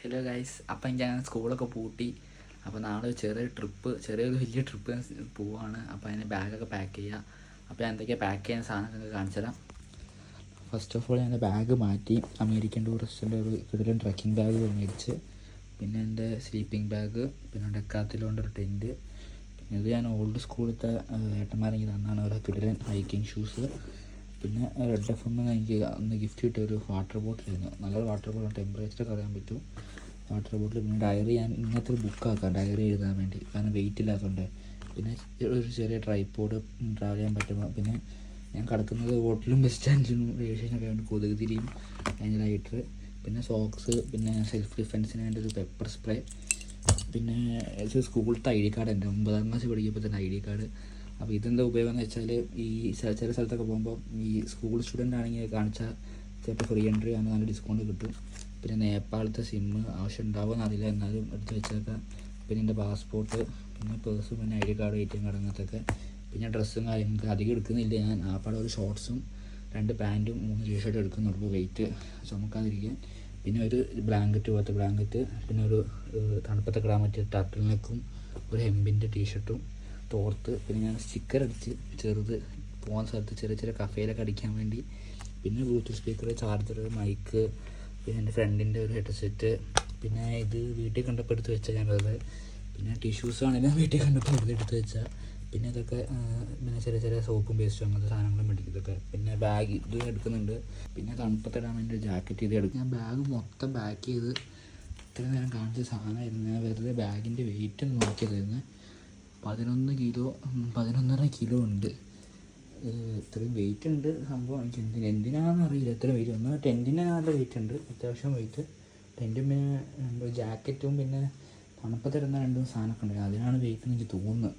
Hello guys, അപ്പം ഞാൻ സ്കൂളൊക്കെ പൂട്ടി. അപ്പോൾ നാളെ ചെറിയൊരു വലിയ ട്രിപ്പ് പോവാണ്. അപ്പോൾ അതിന് ബാഗൊക്കെ പാക്ക് ചെയ്യുക. അപ്പോൾ ഞാൻ എന്തൊക്കെയാണ് പാക്ക് ചെയ്യുന്ന സാധനങ്ങളൊക്കെ കാണിച്ചു തരാം. ഫസ്റ്റ് ഓഫ് ഓൾ ഞാൻ ബാഗ് മാറ്റി അമേരിക്കൻ ടൂറിസ്റ്റിൻ്റെ ഒരു കിടിലൻ ട്രക്കിംഗ് ബാഗ് മേടിച്ച്, പിന്നെ എൻ്റെ സ്ലീപ്പിംഗ് ബാഗ്, പിന്നെ ഡെക്കാത്തിലോണ്ട് ഒരു ടെൻറ്റ്, പിന്നെ ഇത് ഞാൻ ഓൾഡ് സ്കൂളിലത്തെ ഏട്ടന്മാരെങ്കിൽ തന്നാണ് ഓരോ കിടിലൻ ഹൈക്കിങ് ഷൂസ്. പിന്നെ റെഡ് എഫ് എം എനിക്ക് അന്ന് ഗിഫ്റ്റ് കിട്ടിയ ഒരു വാട്ടർ ബോട്ടിലായിരുന്നു. നല്ലൊരു വാട്ടർ ബോട്ടിൽ, ടെമ്പറേച്ചറൊക്കെ അറിയാൻ പറ്റും വാട്ടർ ബോട്ടിൽ. പിന്നെ ഡയറി ഞാൻ ഇങ്ങനത്തെ ഒരു ബുക്കാക്കാം ഡയറി എഴുതാൻ വേണ്ടി, കാരണം വെയിറ്റ് ഇല്ലാത്തതുകൊണ്ട്. പിന്നെ ഒരു ചെറിയ ട്രൈപോഡ് ട്രാവൽ ചെയ്യാൻ പറ്റുമ്പോൾ. പിന്നെ ഞാൻ കിടക്കുന്നത് ഹോട്ടലും ബസ് സ്റ്റാൻഡിനും റെയിൽവേ സ്റ്റേഷനൊക്കെ വേണ്ടി കൊതുക് തിരിയും, അതിന് ലൈറ്റർ, പിന്നെ സോക്സ്, പിന്നെ സെൽഫ് ഡിഫെൻസിന് വേണ്ടി ഒരു പെപ്പർ സ്പ്രേ, പിന്നെ സ്കൂളത്തെ ID കാർഡ്, എൻ്റെ 9ാം ക്ലാസ് പഠിക്കുമ്പോൾ തന്നെ ID കാർഡ്. അപ്പോൾ ഇതെന്താ ഉപയോഗം എന്ന് വെച്ചാൽ, ഈ ചില സ്ഥലത്തൊക്കെ പോകുമ്പോൾ ഈ സ്കൂൾ സ്റ്റുഡൻ്റ് ആണെങ്കിൽ കാണിച്ചാൽ ചിലപ്പോൾ ഫ്രീ എൻട്രി ആണ്, നല്ല ഡിസ്കൗണ്ട് കിട്ടും. പിന്നെ നേപ്പാളത്തെ സിമ്മ് ആവശ്യം ഉണ്ടാവുമെന്ന് അറിയില്ല, എന്നാലും എടുത്ത് വെച്ചേക്കാം. പിന്നെ എൻ്റെ പാസ്പോർട്ട്, പിന്നെ പേഴ്സും, പിന്നെ ID കാർഡ്, ATM കാർഡ്, അങ്ങനത്തൊക്കെ. പിന്നെ ഡ്രസ്സും കാര്യങ്ങൾക്ക് അധികം എടുക്കുന്നില്ല ഞാൻ. ആപ്പാടെ ഒരു ഷോർട്ട്സും 2 പാൻറ്റും 3 ടീഷർട്ടും എടുക്കുന്നുള്ളൂ, വെയിറ്റ് ചുമക്കാതിരിക്കാൻ. പിന്നെ ഒരു ബ്ലാങ്കറ്റ്, പോലത്തെ ബ്ലാങ്കറ്റ്, പിന്നെ ഒരു തണുപ്പത്തൊക്കെ ഇടാൻ പറ്റിയ ടർട്ടിൽ നെക്കും, ഒരു ഹെമ്പിൻ്റെ ടീഷർട്ടും, തോർത്ത്. പിന്നെ ഞാൻ സ്റ്റിക്കർ അടിച്ച് ചെറുത് പോകുന്ന സ്ഥലത്ത് ചെറിയ കഫേയിലൊക്കെ അടിക്കാൻ വേണ്ടി. പിന്നെ ബ്ലൂടൂത്ത് സ്പീക്കർ, ചാർജർ, മൈക്ക്, പിന്നെ എൻ്റെ ഫ്രണ്ടിൻ്റെ ഒരു ഹെഡ്സെറ്റ്. പിന്നെ ഇത് വീട്ടിൽ കണ്ടപ്പോൾ എടുത്ത് വെച്ചാൽ ഞാൻ വെറുതെ. പിന്നെ ടിഷ്യൂസ് ആണെങ്കിലും വീട്ടിൽ കണ്ടപ്പോൾ വെറുതെ എടുത്ത് വെച്ചാൽ. പിന്നെ ഇതൊക്കെ പിന്നെ ചെറിയ സോപ്പും പേസ്റ്റും അങ്ങനത്തെ സാധനങ്ങളും മേടിക്കും ഇതൊക്കെ. പിന്നെ ബാഗ് ഇത് എടുക്കുന്നുണ്ട്. പിന്നെ തണുപ്പത്തിടാൻ വേണ്ടി ഒരു ജാക്കറ്റ് ഇത് എടുക്കും. ഞാൻ ബാഗ് മൊത്തം പാക്ക് ചെയ്ത് ഇത്രയും നേരം കാണിച്ച സാധനമായിരുന്നു. ഞാൻ വെറുതെ ബാഗിൻ്റെ വെയിറ്റ് ഒന്ന് നോക്കിയതായിരുന്നു. 11.5 കിലോ ഉണ്ട്. ഇത്രയും വെയിറ്റ് ഉണ്ട് സംഭവം. എനിക്ക് എന്തിനാണെന്ന് അറിയില്ല ഇത്ര വെയിറ്റ്. ഒന്ന് ടെൻറ്റിന് നല്ല വെയിറ്റ് ഉണ്ട്, അത്യാവശ്യം വെയിറ്റ്. ടെൻറ്റും പിന്നെ ജാക്കറ്റും പിന്നെ തണുപ്പത്തിടുന്ന 2 സാധനമൊക്കെ ഉണ്ട്, അതിനാണ് വെയിറ്റ് എന്ന് എനിക്ക് തോന്നുന്നത്.